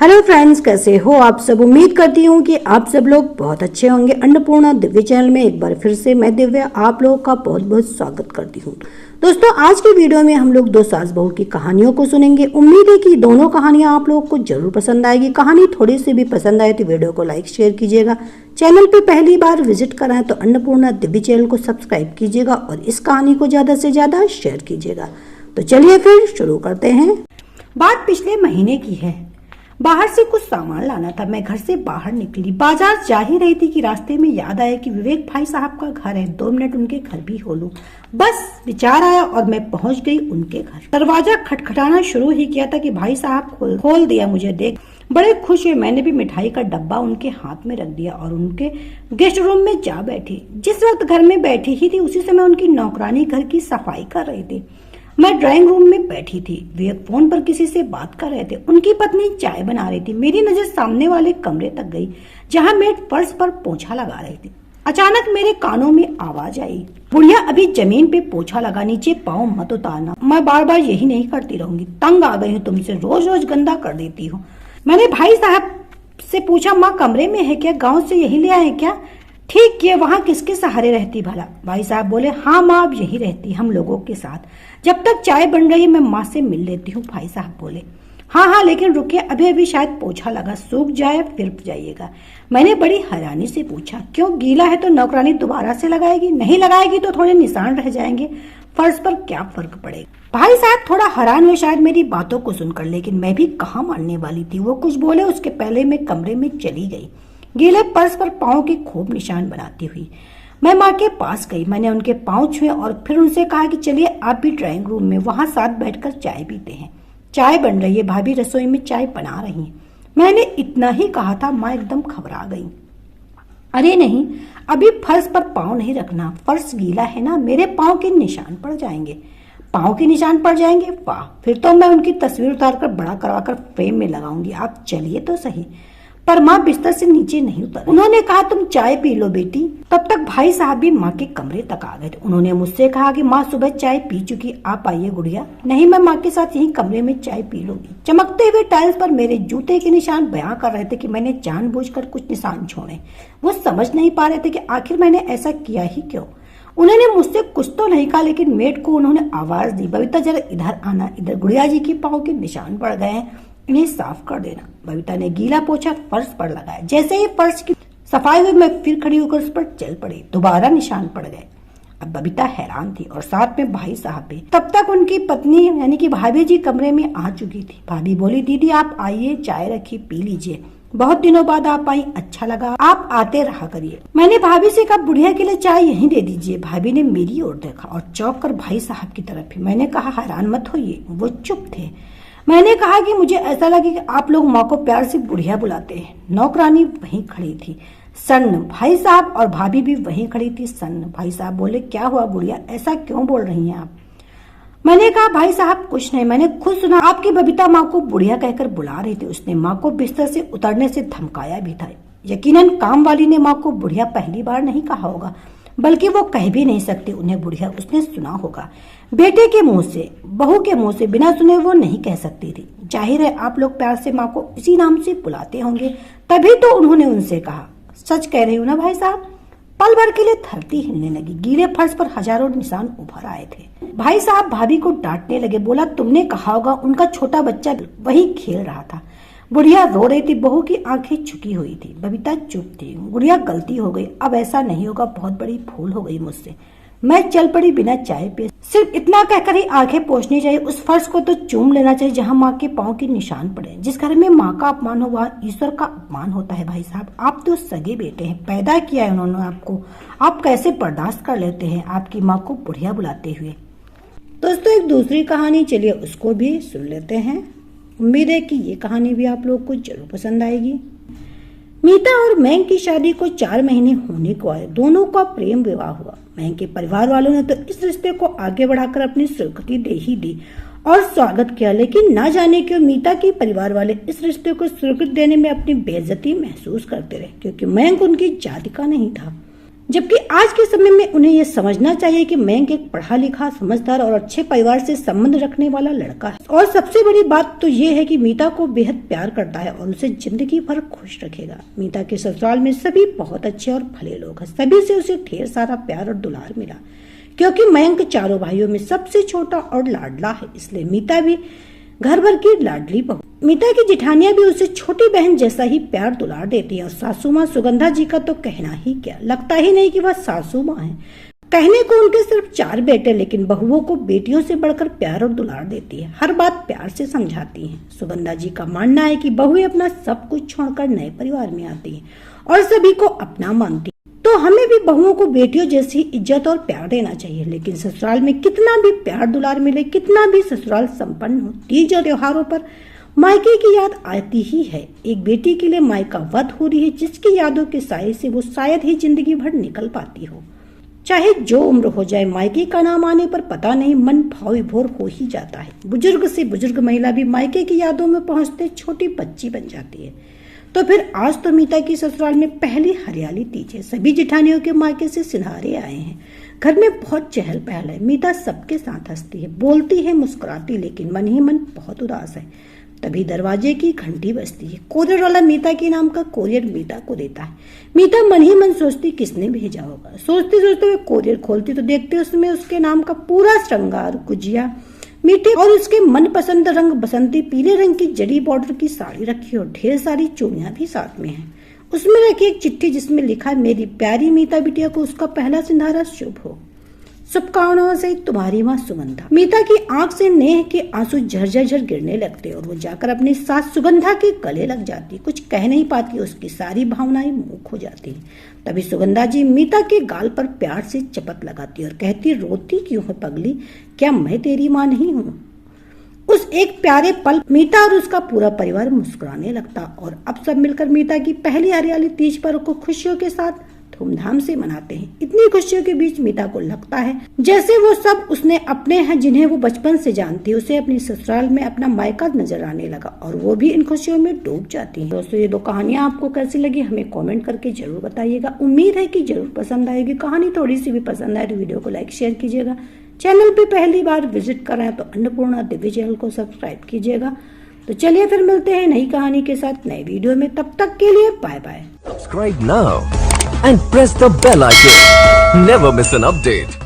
Hello friends, कैसे हो आप सब। उम्मीद करती हूँ कि आप सब लोग बहुत अच्छे होंगे। अन्नपूर्णा दिव्य चैनल में एक बार फिर से मैं दिव्या आप लोगों का बहुत बहुत स्वागत करती हूँ। दोस्तों, आज की वीडियो में हम लोग दो सास बहू की कहानियों को सुनेंगे। उम्मीद है कि दोनों कहानियां आप लोगों को जरूर पसंद आएगी। कहानी थोड़ी सी भी पसंद आए तो वीडियो को लाइक शेयर कीजिएगा। चैनल पे पहली बार विजिट कराएं तो अन्नपूर्णा दिव्य चैनल को सब्सक्राइब कीजिएगा और इस कहानी को ज्यादा से ज्यादा शेयर कीजिएगा। तो चलिए फिर शुरू करते हैं। बात पिछले महीने की है। बाहर से कुछ सामान लाना था। मैं घर से बाहर निकली, बाजार जा ही रही थी कि रास्ते में याद आया कि विवेक भाई साहब का घर है, 2 मिनट उनके घर भी हो लूं। बस विचार आया और मैं पहुंच गई उनके घर। दरवाजा खटखटाना शुरू ही किया था कि भाई साहब खोल दिया। मुझे देख बड़े खुश हुए। मैंने भी मिठाई का डब्बा उनके हाथ में रख दिया और उनके गेस्ट रूम में जा बैठी। जिस वक्त घर में बैठी ही थी उसी समय उनकी नौकरानी घर की सफाई कर रही थी। मैं ड्राइंग रूम में बैठी थी। विवेक फोन पर किसी से बात कर रहे थे। उनकी पत्नी चाय बना रही थी। मेरी नजर सामने वाले कमरे तक गई जहां मेड फर्श पर पोछा लगा रही थी। अचानक मेरे कानों में आवाज आई, बुढ़िया अभी जमीन पे पोछा लगा, नीचे पाँव मत उतारना। मैं बार बार यही नहीं करती रहूंगी, तंग आ गई हूँ तुमसे, रोज रोज गंदा कर देती हूँ। मैंने भाई साहब से पूछा, माँ कमरे में है क्या, गाँव से यही ले आए क्या? ठीक किए, वहाँ किसके सहारे रहती भला? भाई साहब बोले, हाँ माँ अब यही रहती हम लोगों के साथ। जब तक चाय बन रही मैं माँ से मिल लेती हूँ। भाई साहब बोले, हाँ हाँ लेकिन रुकिए, अभी अभी शायद पोछा लगा, सूख जाए फिर जाइएगा। मैंने बड़ी हैरानी से पूछा, क्यों, गीला है तो नौकरानी दोबारा से लगाएगी? नहीं लगाएगी तो थोड़े निशान रह जाएंगे, फर्श पर क्या फर्क पड़ेगा? भाई साहब थोड़ा हैरान हुए शायद मेरी बातों को सुनकर, लेकिन मैं भी कहाँ मानने वाली थी। वो कुछ बोले उसके पहले मैं कमरे में चली गई, गीले फर्श पर पाँव के खूब निशान बनाती हुई। मैं माँ के पास गई। मैंने उनके पाँव छुए और फिर उनसे कहा कि चलिए आप भी ड्राइंग रूम में, वहां साथ बैठकर चाय पीते हैं। चाय बन रही है, भाभी रसोई में चाय बना रही हैं। मैंने इतना ही कहा था, माँ एकदम घबरा गई। अरे नहीं, अभी फर्श पर पाँव नहीं रखना, फर्श गीला है ना, मेरे पाँव के निशान पड़ जाएंगे। पाँव के निशान पड़ जाएंगे? वाह, फिर तो मैं उनकी तस्वीर उतारकर बड़ा करवाकर फ्रेम में लगाऊंगी। आप चलिए तो सही। पर माँ बिस्तर से नीचे नहीं उतर। उन्होंने कहा, तुम चाय पी लो बेटी। तब तक भाई साहब भी माँ के कमरे तक आ गए थे। उन्होंने मुझसे कहा कि माँ सुबह चाय पी चुकी, आप आइए गुड़िया। नहीं, मैं माँ के साथ यहीं कमरे में चाय पी लूंगी। चमकते हुए टाइल्स पर मेरे जूते के निशान बयां कर रहे थे कि मैंने जानबूझकर कुछ निशान छोड़े। वो समझ नहीं पा रहे थे कि आखिर मैंने ऐसा किया ही क्यों। उन्होंने मुझसे कुछ तो नहीं कहा, लेकिन मेड को उन्होंने आवाज दी, बबीता जरा इधर आना, इधर गुड़िया जी के पाँव के निशान पड़ गए हैं, इन्हें साफ कर देना। बबीता ने गीला पोछा फर्श पर लगाया। जैसे ही फर्श की सफाई हुई मैं फिर खड़ी होकर उस पर चल पड़ी। दोबारा निशान पड़ गए। अब बबीता हैरान थी और साथ में भाई साहब भी। तब तक उनकी पत्नी यानी कि भाभी जी कमरे में आ चुकी थी। भाभी बोली, दीदी आप आइए, चाय रखी, पी लीजिए, बहुत दिनों बाद आप आई, अच्छा लगा, आप आते रहा करिए। मैंने भाभी से कहा, बुढ़िया के लिए चाय यहीं दे दीजिए। भाभी ने मेरी ओर देखा और चौंक कर भाई साहब की तरफ ही। मैंने कहा, हैरान मत होइए। वो चुप थे। मैंने कहा कि मुझे ऐसा लगे कि आप लोग माँ को प्यार से बुढ़िया बुलाते हैं। नौकरानी वहीं खड़ी थी सन्न। भाई साहब और भाभी भी वहीं खड़ी थी सन्न। भाई साहब बोले, क्या हुआ बुढ़िया, ऐसा क्यों बोल रही हैं आप? मैंने कहा, भाई साहब कुछ नहीं, मैंने खुद सुना आपकी बबीता माँ को बुढ़िया कहकर बुला रही थी। उसने माँ को बिस्तर से उतरने से धमकाया भी था। यकीनन काम वाली ने माँ को बुढ़िया पहली बार नहीं कहा होगा, बल्कि वो कह भी नहीं सकती उन्हें बुढ़िया, उसने सुना होगा। बेटे के मुंह से, बहू के मुंह से बिना सुने वो नहीं कह सकती थी। जाहिर है आप लोग प्यार से माँ को इसी नाम से बुलाते होंगे, तभी तो उन्होंने उनसे कहा। सच कह रही हूँ ना भाई साहब? पल भर के लिए धरती हिलने लगी। गीले फर्श पर हजारों निशान उभर आए थे। भाई साहब भाभी को डांटने लगे। बोला, तुमने कहा होगा उनका छोटा बच्चा वही खेल रहा था। बुढ़िया रो रही थी, बहू की आंखें झुकी हुई थी। बबीता चुप थी। गुड़िया गलती हो गई, अब ऐसा नहीं होगा, बहुत बड़ी भूल हो गई मुझसे। मैं चल पड़ी बिना चाय पिए। सिर्फ इतना कहकर ही आंखें पोंछनी चाहिए, उस फर्श को तो चूम लेना चाहिए जहां माँ के पाँव के निशान पड़े। जिस घर में माँ का अपमान हो वहाँ ईश्वर का अपमान होता है। भाई साहब आप तो सगे बेटे हैं, पैदा किया है उन्होंने आपको, आप कैसे बर्दाश्त कर लेते हैं आपकी माँ को बुढ़िया बुलाते हुए? दोस्तों, एक दूसरी कहानी, चलिए उसको भी सुन लेते हैं। उम्मीद है कि ये कहानी भी आप लोग को जरूर पसंद आएगी। मीता और मैंग की शादी को 4 महीने होने को आए। दोनों का प्रेम विवाह हुआ। मैंग के परिवार वालों ने तो इस रिश्ते को आगे बढ़ाकर अपनी स्वीकृति दे ही दी और स्वागत किया, लेकिन ना जाने क्यों मीता के परिवार वाले इस रिश्ते को स्वीकृति देने में अपनी बेइज्जती महसूस करते रहे, क्योंकि मैंग उनकी जाति का नहीं था। जबकि आज के समय में उन्हें यह समझना चाहिए कि मयंक एक पढ़ा लिखा, समझदार और अच्छे परिवार से संबंध रखने वाला लड़का है। और सबसे बड़ी बात तो ये है कि मीता को बेहद प्यार करता है और उसे जिंदगी भर खुश रखेगा। मीता के ससुराल में सभी बहुत अच्छे और भले लोग हैं। सभी से उसे ढेर सारा प्यार और दुलार मिला, क्योंकि मयंक चारों भाइयों में सबसे छोटा और लाडला है, इसलिए मीता भी घर भर की लाडली बहू। मीता की जिठानियां भी उसे छोटी बहन जैसा ही प्यार दुलार देती है। और सासू माँ सुगंधा जी का तो कहना ही क्या, लगता ही नहीं कि वह सासू माँ है। कहने को उनके सिर्फ 4 बेटे, लेकिन बहुओं को बेटियों से बढ़कर प्यार और दुलार देती है। हर बात प्यार से समझाती है। सुगंधा जी का मानना है कि बहुएं अपना सब कुछ छोड़कर नए परिवार में आती है और सभी को अपना मानती है। तो हमें भी बहुओं को बेटियों जैसी इज्जत और प्यार देना चाहिए। लेकिन ससुराल में कितना भी प्यार दुलार मिले, कितना भी ससुराल संपन्न हो, तीज और त्योहारों पर मायके की याद आती ही है। एक बेटी के लिए मायका वध हो रही है, जिसकी यादों के साए से वो शायद ही जिंदगी भर निकल पाती हो। चाहे जो उम्र हो जाए, मायके का नाम आने पर पता नहीं मन भाव विभोर हो ही जाता है। बुजुर्ग से बुजुर्ग महिला भी मायके की यादों में पहुंचते छोटी बच्ची बन जाती है। तो फिर आज तो मीता की ससुराल में पहली हरियाली तीज है। सभी जिठानियों के मायके से सिन्हारे आए हैं। घर में बहुत चहल पहल है। मीता सबके साथ हंसती है, बोलती है, मुस्कुराती, लेकिन मन ही मन बहुत उदास है। तभी दरवाजे की घंटी बजती है। कोरियर वाला मीता के नाम का कोरियर मीता को देता है। मीता मन ही मन सोचती किसने भेजा होगा। सोचते सोचते वे कोरियर खोलती तो देखते उसमें उसके नाम का पूरा श्रृंगार, गुजिया, मीठे और उसके मनपसंद रंग बसंती पीले रंग की जरी बॉर्डर की साड़ी रखी और ढेर सारी चूड़ियां भी साथ में हैं। उसमें रखी एक चिट्ठी जिसमें लिखा है, मेरी प्यारी मीता बिटिया को उसका पहला सिंधारा शुभ हो। शुभकामनाओं से तुम्हारी माँ सुगंधा। मीता की आंख से नेह के आंसू झरझर गिरने लगते और वो जाकर अपनी सास सुगंधा के गले लग जाती। कुछ कह नहीं पाती, उसकी सारी भावनाएं मूक हो जाती। तभी सुगंधा जी मीता के गाल पर प्यार से चपत लगाती और कहती, रोती क्यों है पगली, क्या मैं तेरी माँ नहीं हूँ? उस एक प्यारे पल मीता और उसका पूरा परिवार मुस्कुराने लगता और अब सब मिलकर मीता की पहली हरियाली तीज पर्व को खुशियों के साथ धूमधाम से मनाते हैं। इतनी खुशियों के बीच मीता को लगता है जैसे वो सब उसने अपने हैं, जिन्हें वो बचपन से जानती है। उसे अपनी ससुराल में अपना मायका नजर आने लगा और वो भी इन खुशियों में डूब जाती है। दोस्तों, ये 2 कहानियां आपको कैसी लगी हमें कमेंट करके जरूर बताइएगा। उम्मीद है कि जरूर पसंद आएगी। कहानी थोड़ी सी भी पसंद आए तो वीडियो को लाइक शेयर कीजिएगा। चैनल पे पहली बार विजिट कर रहे हैं तो अन्नपूर्णा दिव्य चैनल को सब्सक्राइब कीजिएगा। तो चलिए फिर मिलते हैं नई कहानी के साथ नए वीडियो में। तब तक के लिए bye bye. Subscribe now and press the bell icon. Never miss an update.